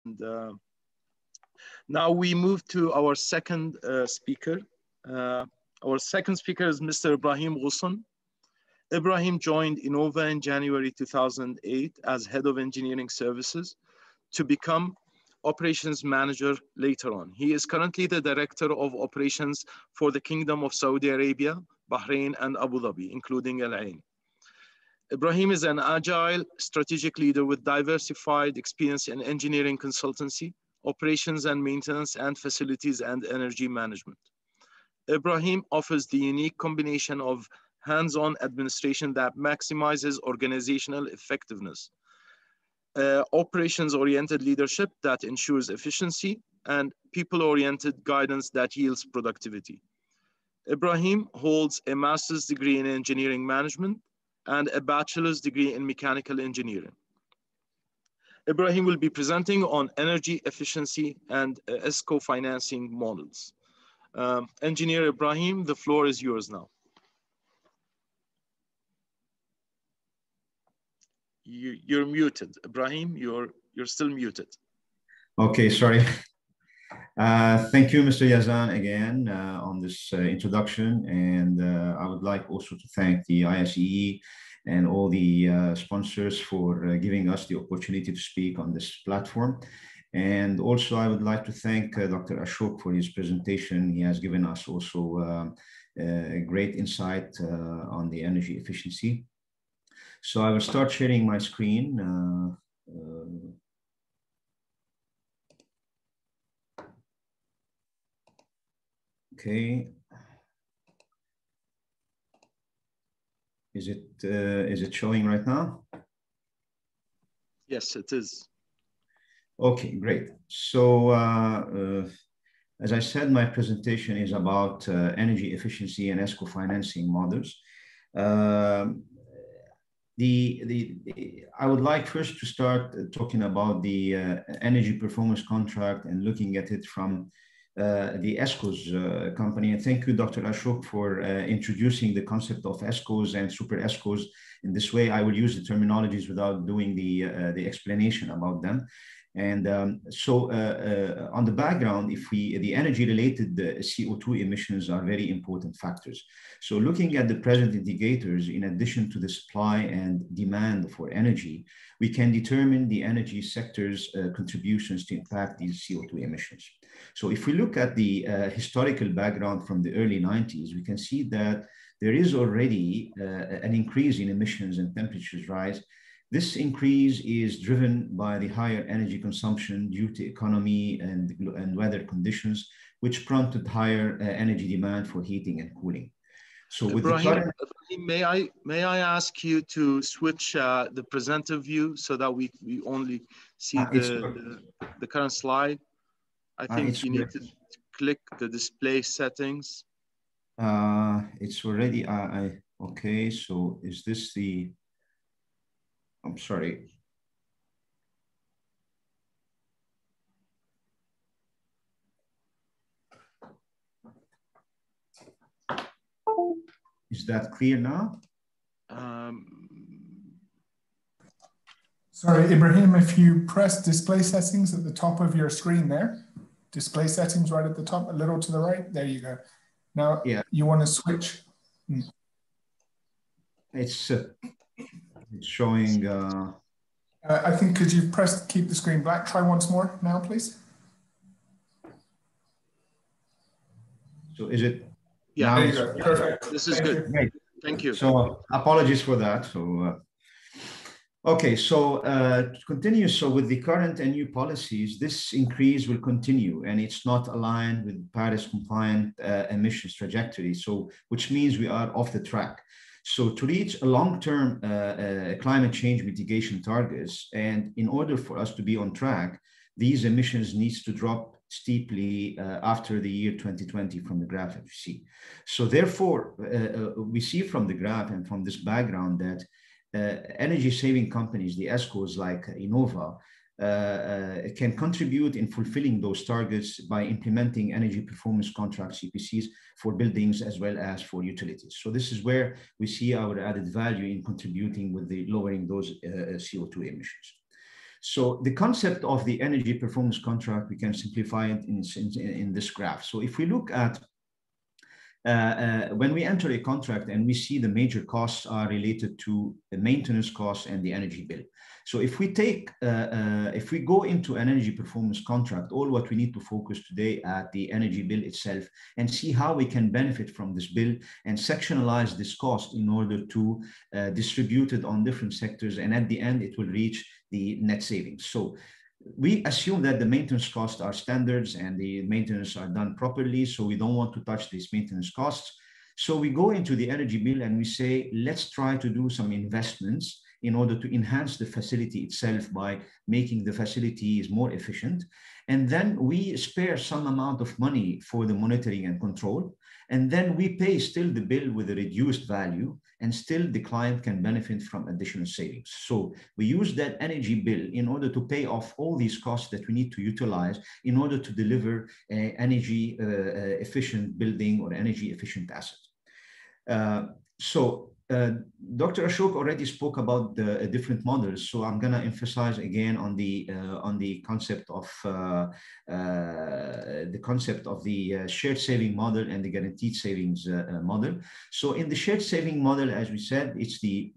And now we move to our second speaker. Our second speaker is Mr. Ibrahim Ghosn. Ibrahim joined Innova in January 2008 as head of engineering services to become operations manager later on. He is currently the director of operations for the Kingdom of Saudi Arabia, Bahrain, and Abu Dhabi, including Al Ain. Ibrahim is an agile, strategic leader with diversified experience in engineering consultancy, operations and maintenance, and facilities and energy management. Ibrahim offers the unique combination of hands-on administration that maximizes organizational effectiveness, operations-oriented leadership that ensures efficiency, and people-oriented guidance that yields productivity. Ibrahim holds a master's degree in engineering management and a bachelor's degree in mechanical engineering. Ibrahim will be presenting on energy efficiency and ESCO financing models. Engineer Ibrahim, the floor is yours now. You're muted, Ibrahim. You're still muted. Okay, sorry. Thank you, Mr. Yazan, again on this introduction, and I would like also to thank the iSEE and all the sponsors for giving us the opportunity to speak on this platform. And also, I would like to thank Dr. Ashok for his presentation. He has given us also a great insight on the energy efficiency. So I will start sharing my screen. Okay. Is it showing right now? Yes, it is. Okay, great. So as I said, my presentation is about energy efficiency and ESCO financing models. I would like first to start talking about the energy performance contract and looking at it from the ESCOs company. And thank you, Dr. Ashok, for introducing the concept of ESCOs and super ESCOs. In this way, I will use the terminologies without doing the explanation about them. And on the background, the energy-related CO2 emissions are very important factors. So looking at the present indicators, in addition to the supply and demand for energy, we can determine the energy sector's contributions to impact these CO2 emissions. So if we look at the historical background from the early 90s, we can see that there is already an increase in emissions and temperatures rise. This increase is driven by the higher energy consumption due to economy and weather conditions, which prompted higher energy demand for heating and cooling. So with Ibrahim, may I ask you to switch the presenter view so that we only see the current slide? I think you need to click the display settings. It's already, okay, so is this the, I'm sorry. Is that clear now? Sorry, Ibrahim, if you press display settings at the top of your screen there, display settings right at the top, a little to the right, there you go. Now, yeah, you want to switch. It's showing. I think because you've pressed keep the screen black, try once more now, please. So is it? Yeah, there you go. Perfect. This is good. Great. Thank you. So apologies for that. So okay, so to continue. So with the current and new policies, this increase will continue, and it's not aligned with Paris compliant emissions trajectory. So which means we are off the track. So to reach a long-term climate change mitigation targets, and in order for us to be on track, these emissions needs to drop steeply after the year 2020 from the graph that you see. So therefore, we see from the graph and from this background that energy saving companies, the ESCOs like Innova, can contribute in fulfilling those targets by implementing energy performance contracts, EPCs, for buildings as well as for utilities. So this is where we see our added value in contributing with the lowering those CO2 emissions. So the concept of the energy performance contract, we can simplify it in this graph. So if we look at when we enter a contract and we see the major costs are related to the maintenance costs and the energy bill. So if we take, if we go into an energy performance contract, all what we need to focus today at the energy bill itself and see how we can benefit from this bill and sectionalize this cost in order to distribute it on different sectors. And at the end, it will reach the net savings. So we assume that the maintenance costs are standards and the maintenance are done properly. So we don't want to touch these maintenance costs. So we go into the energy bill and we say, let's try to do some investments in order to enhance the facility itself by making the facilities more efficient. And then we spare some amount of money for the monitoring and control. And then we pay still the bill with a reduced value, and still the client can benefit from additional savings. So we use that energy bill in order to pay off all these costs that we need to utilize in order to deliver energy efficient building or energy efficient assets. Dr. Ashok already spoke about the different models, so I'm going to emphasize again on the concept of the shared saving model and the guaranteed savings model. So in the shared saving model, as we said, it's the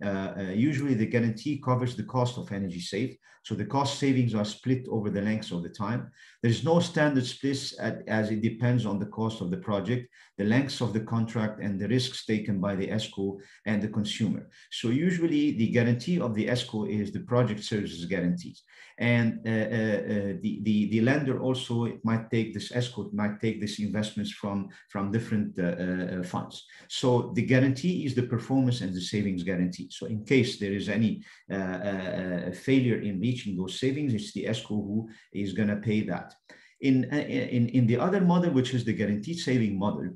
usually the guarantee covers the cost of energy saved. So the cost savings are split over the length of the time. There's no standard splits as it depends on the cost of the project, the length of the contract, and the risks taken by the ESCO and the consumer. So usually the guarantee of the ESCO is the project services guarantees. And the lender also, it might take this ESCO, might take these investments from different funds. So the guarantee is the performance and the savings guarantee. So in case there is any failure in reaching those savings, it's the ESCO who is going to pay that. In the other model, which is the guaranteed saving model,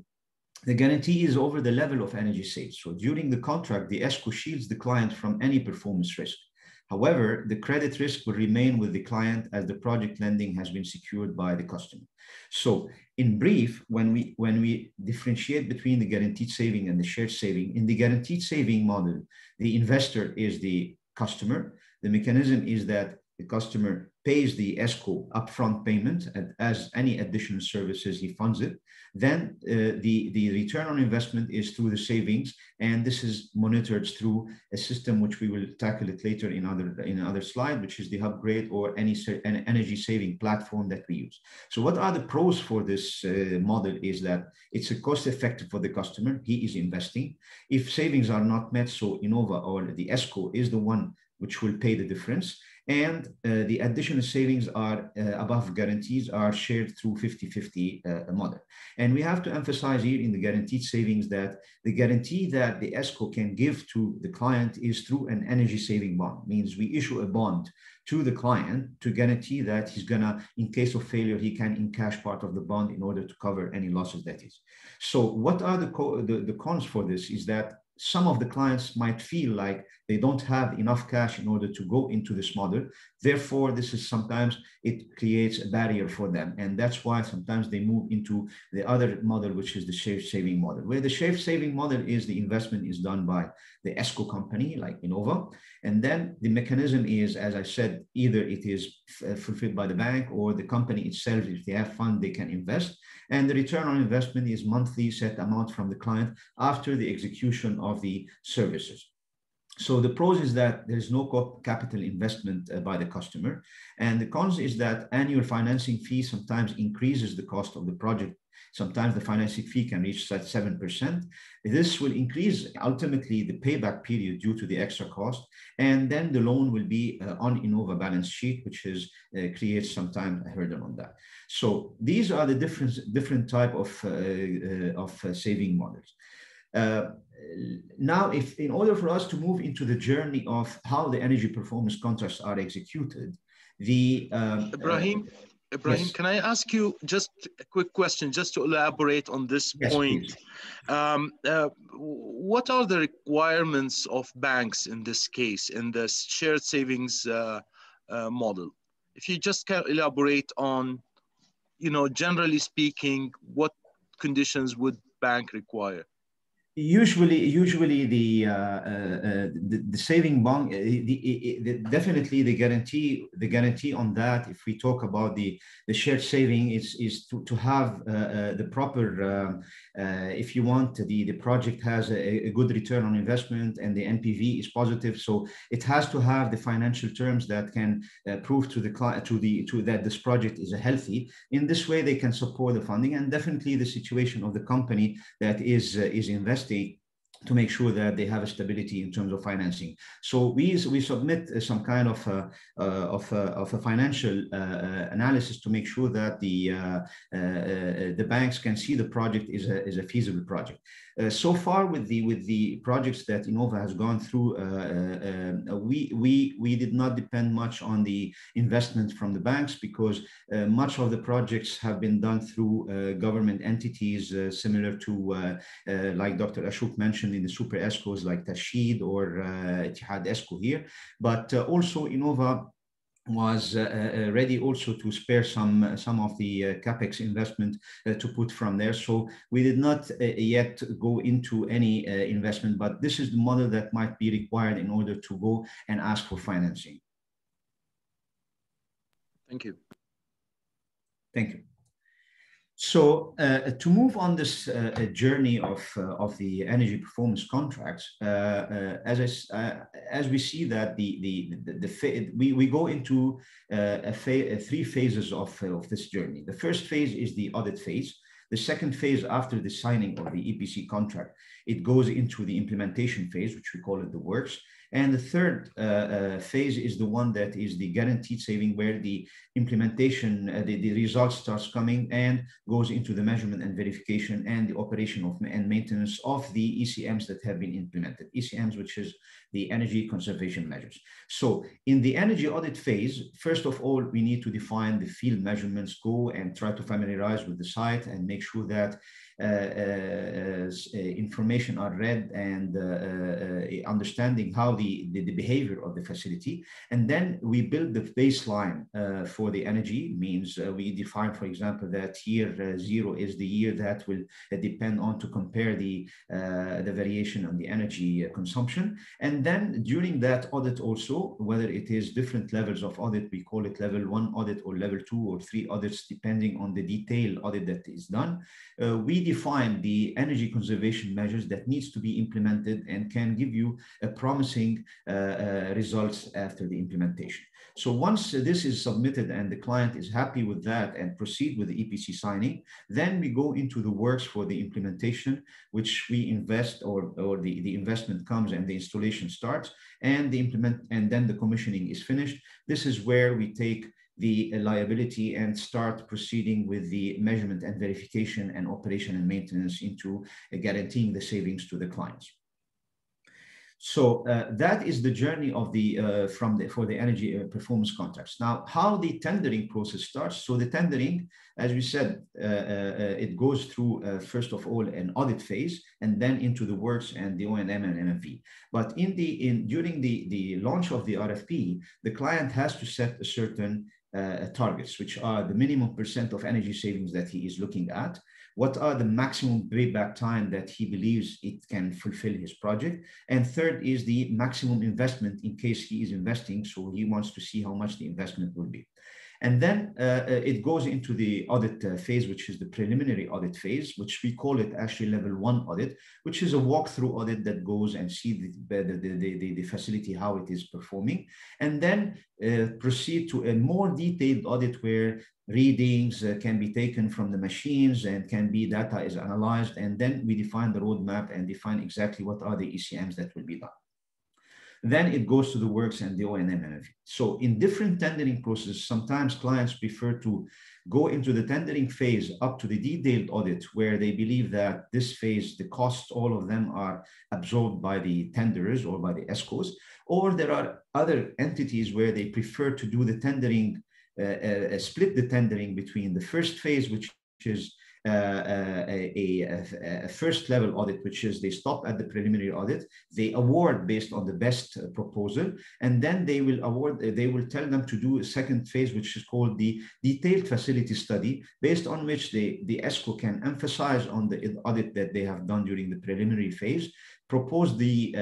the guarantee is over the level of energy saved. So during the contract, the ESCO shields the client from any performance risk. However, the credit risk will remain with the client as the project lending has been secured by the customer. So in brief, when we differentiate between the guaranteed saving and the shared saving, in the guaranteed saving model, the investor is the customer. The mechanism is that the customer pays the ESCO upfront payment, and as any additional services, he funds it. Then the return on investment is through the savings, and this is monitored through a system which we will tackle it later in another slide, which is the Hubgrade or any energy saving platform that we use. So what are the pros for this model is that it's a cost effective for the customer. He is investing. If savings are not met, so Innova or the ESCO is the one which will pay the difference. And the additional savings are above guarantees are shared through 50-50 model. And we have to emphasize here in the guaranteed savings that the guarantee that the ESCO can give to the client is through an energy saving bond. Means we issue a bond to the client to guarantee that he's gonna, in case of failure, he can encash part of the bond in order to cover any losses that is. So what are the cons for this is that some of the clients might feel like they don't have enough cash in order to go into this model. Therefore, this is sometimes it creates a barrier for them. And that's why sometimes they move into the other model, which is the shared saving model, where the shared saving model is the investment is done by the ESCO company like Innova. And then the mechanism is, as I said, either it is fulfilled by the bank or the company itself. If they have fund, they can invest. And the return on investment is monthly set amount from the client after the execution of the services. So the pros is that there's no capital investment by the customer. And the cons is that annual financing fee sometimes increases the cost of the project. Sometimes the financing fee can reach 7%. This will increase ultimately the payback period due to the extra cost. And then the loan will be on Innova balance sheet, which is creates sometimes a hurdle on that. So these are the different type of saving models. Now, if in order for us to move into the journey of how the energy performance contracts are executed, the Ibrahim, yes. Can I ask you just a quick question, just to elaborate on this point? What are the requirements of banks in this case, in the shared savings model? If you just can elaborate on, generally speaking, what conditions would bank require? Usually the saving bond, definitely the guarantee on that. If we talk about the shared saving, is to have the proper. If you want, the project has a good return on investment and the NPV is positive, so it has to have the financial terms that can prove to the client that this project is healthy. In this way, they can support the funding, and definitely the situation of the company that is investing to make sure that they have a stability in terms of financing. So we submit some kind of a financial analysis to make sure that the banks can see the project is a feasible project. So far with the projects that Innova has gone through, we did not depend much on the investment from the banks, because much of the projects have been done through government entities, similar to like Dr. Ashok mentioned, in the super ESCOs like Tashid or Etihad ESCO here. But also Innova was ready also to spare some of the capex investment to put from there. So we did not yet go into any investment, but this is the model that might be required in order to go and ask for financing. Thank you. Thank you. So to move on this journey of the energy performance contracts, as we see that we go into three phases of this journey. The first phase is the audit phase. The second phase, after the signing of the EPC contract, it goes into the implementation phase, which we call it the works. And the third phase is the one that is the guaranteed saving, where the implementation, the result starts coming and goes into the measurement and verification and the operation of and maintenance of the ECMs that have been implemented. ECMs, which is the energy conservation measures. So in the energy audit phase, first of all, we need to define the field measurements, go and try to familiarize with the site and make sure that information are read and understanding how the behavior of the facility. And then we build the baseline for the energy. Means we define, for example, that year 0 is the year that will depend on to compare the variation on the energy consumption. And then during that audit also, whether it is different levels of audit, we call it level 1 audit or level 2 or 3 audits, depending on the detailed audit that is done. We define the energy conservation measures that needs to be implemented and can give you a promising results after the implementation. So once this is submitted and the client is happy with that and proceed with the EPC signing, then we go into the works for the implementation, which we invest or the investment comes and the installation starts and then the commissioning is finished. This is where we take the liability and start proceeding with the measurement and verification and operation and maintenance into guaranteeing the savings to the clients. So that is the journey of the for the energy performance contracts. Now, how the tendering process starts. So the tendering, as we said, it goes through first of all an audit phase and then into the works and the O&M and MFV. But during the launch of the RFP, the client has to set a certain targets, which are the minimum % of energy savings that he is looking at. What are the maximum payback time that he believes it can fulfill his project? And third is the maximum investment in case he is investing. So he wants to see how much the investment will be. And then it goes into the audit phase, which is the preliminary audit phase, which we call it actually level 1 audit, which is a walkthrough audit that goes and see the facility, how it is performing, and then proceed to a more detailed audit where readings can be taken from the machines and data is analyzed. And then we define the roadmap and define exactly what are the ECMs that will be done. Then it goes to the works and the O&M. So in different tendering processes, sometimes clients prefer to go into the tendering phase up to the detailed audit, where they believe that this phase, the costs, all of them are absorbed by the tenderers or by the ESCOs. Or there are other entities where they prefer to do the tendering, split the tendering between the first phase, which is a first level audit, which is they stop at the preliminary audit, they award based on the best proposal, and then they will award, they will tell them to do a second phase, which is called the detailed facility study, based on which the ESCO can emphasize on the audit that they have done during the preliminary phase, propose the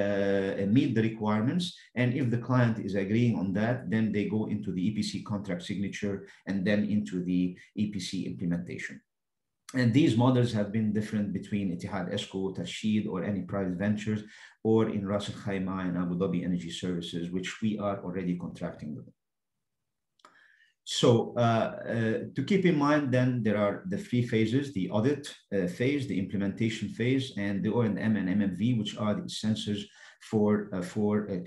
meet the requirements, and if the client is agreeing on that, then they go into the EPC contract signature and then into the EPC implementation. And these models have been different between Etihad ESCO, Tasheed, or any private ventures, or in Ras Al Khaimah and Abu Dhabi Energy Services, which we are already contracting with. So to keep in mind, then there are the three phases: the audit phase, the implementation phase, and the O&M and MMV, which are the essentials for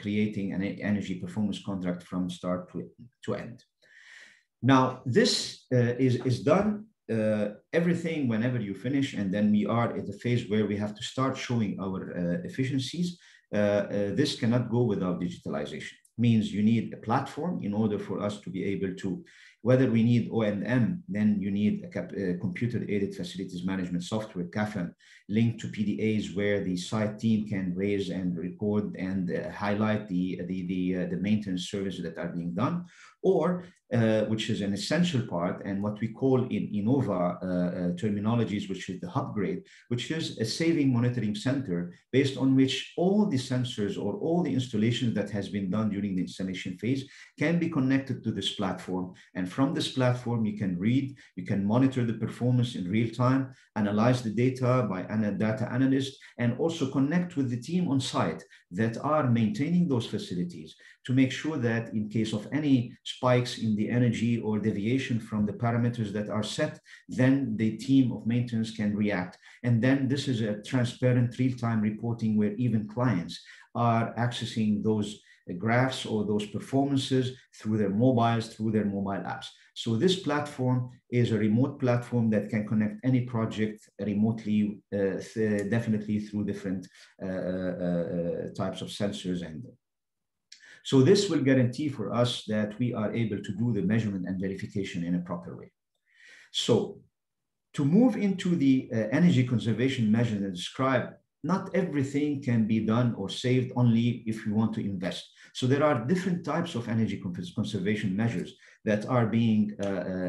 creating an energy performance contract from start to end. Now, this is done everything whenever you finish, and then we are at the phase where we have to start showing our efficiencies. This cannot go without digitalization. Means you need a platform in order for us to be able to, whether we need O&M, then you need a computer-aided facilities management software, CAFM, linked to PDAs where the site team can raise and record and highlight the maintenance services that are being done, or which is an essential part, and what we call in Innova terminologies, which is the upgrade, which is a saving monitoring center based on which all the sensors or all the installations that has been done during the installation phase can be connected to this platform. And from this platform, you can read, you can monitor the performance in real time, analyze the data by a data analyst, and also connect with the team on site that are maintaining those facilities to make sure that in case of any spikes in the energy or deviation from the parameters that are set, then the team of maintenance can react. And then this is a transparent real-time reporting where even clients are accessing those graphs or those performances through their mobiles, through their mobile apps. So this platform is a remote platform that can connect any project remotely, definitely through different types of sensors. And so this will guarantee for us that we are able to do the measurement and verification in a proper way. So to move into the energy conservation measures and describe, not everything can be done or saved only if you want to invest. So there are different types of energy conservation measures that are being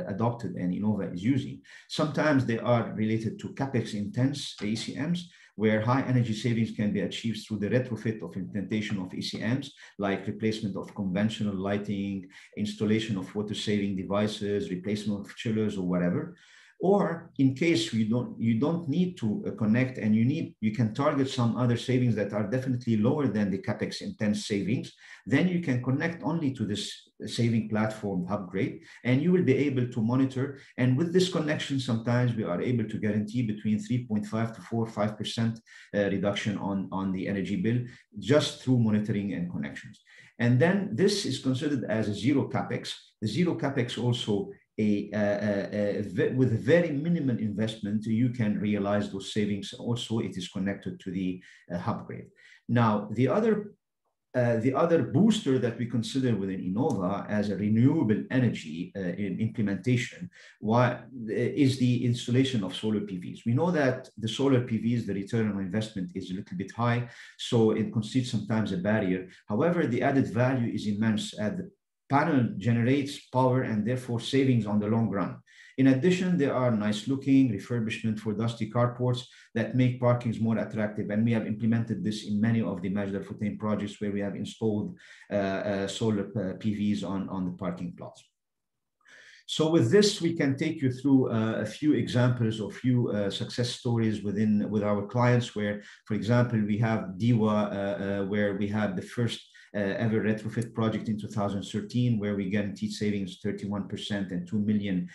adopted and Innova is using. Sometimes they are related to CapEx intense ECMs, where high energy savings can be achieved through the retrofit of implementation of ECMs, like replacement of conventional lighting, installation of water saving devices, replacement of chillers or whatever. Or in case you don't need to connect and you can target some other savings that are definitely lower than the CapEx intense savings, then you can connect only to this saving platform upgrade, and you will be able to monitor. And with this connection, sometimes we are able to guarantee between 3.5 to 4-5% reduction on the energy bill just through monitoring and connections. And then this is considered as a zero CapEx. The zero CapEx also with very minimal investment, you can realize those savings. Also, it is connected to the upgrade. Now, the other booster that we consider within Innova as a renewable energy implementation is the installation of solar PVs. We know that the solar PVs, the return on investment is a little bit high, so it constitutes sometimes a barrier. However, the added value is immense as the panel generates power and therefore savings on the long run. In addition, there are nice looking refurbishment for dusty carports that make parkings more attractive. And we have implemented this in many of the Majid Al-Futtaim projects where we have installed solar PVs on the parking plots. So with this, we can take you through a few examples or few success stories with our clients where, for example, we have Diwa, where we had the first ever retrofit project in 2013, where we guaranteed savings 31% and 2 million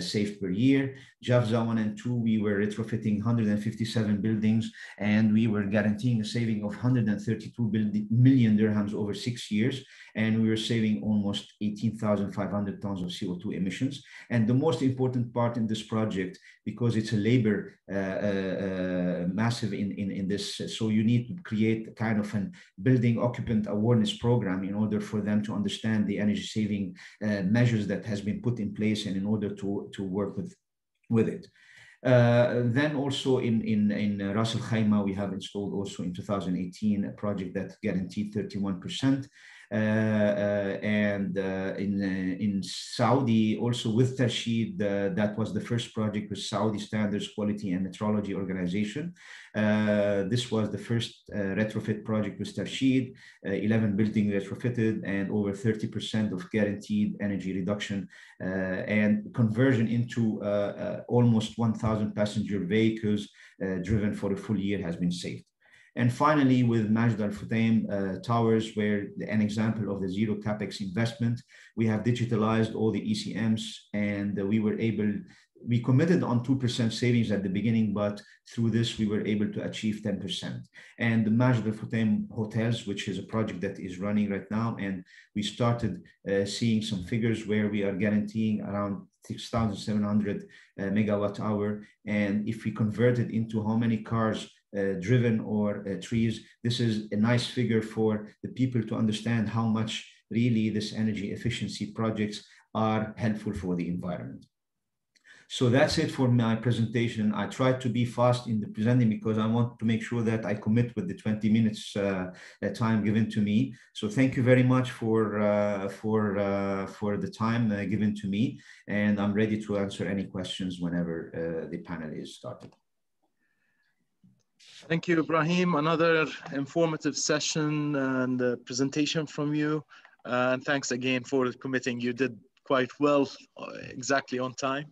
saved per year. Jafza 1 and 2, we were retrofitting 157 buildings, and we were guaranteeing a saving of 132 million dirhams over 6 years. And we were saving almost 18,500 tons of CO2 emissions. And the most important part in this project, because it's a labor massive in this, so you need to create kind of an building occupant awareness program in order for them to understand the energy saving measures that has been put in place and in order to work with it. Then also in Ras Al Khaimah, we have installed also in 2018 a project that guaranteed 31%. And in Saudi, also with Tarsheed, that was the first project with Saudi Standards Quality and Metrology Organization. This was the first retrofit project with Tarsheed, 11 buildings retrofitted and over 30% of guaranteed energy reduction and conversion into almost 1,000 passenger vehicles driven for a full year has been saved. And finally, with Majd Al Futtaim Towers, where an example of the zero capex investment, we have digitalized all the ECMs, and we committed on 2% savings at the beginning, but through this, we were able to achieve 10%. And the Majd Al Futtaim hotels, which is a project that is running right now, and we started seeing some figures where we are guaranteeing around 6,700 megawatt hour. And if we convert it into how many cars driven or trees, this is a nice figure for the people to understand how much really this energy efficiency projects are helpful for the environment. So that's it for my presentation. I tried to be fast in the presenting because I want to make sure that I commit with the 20 minutes time given to me. So thank you very much for the time given to me, and I'm ready to answer any questions whenever the panel is started. Thank you, Ibrahim. Another informative session and presentation from you. And thanks again for committing. You did quite well, exactly on time.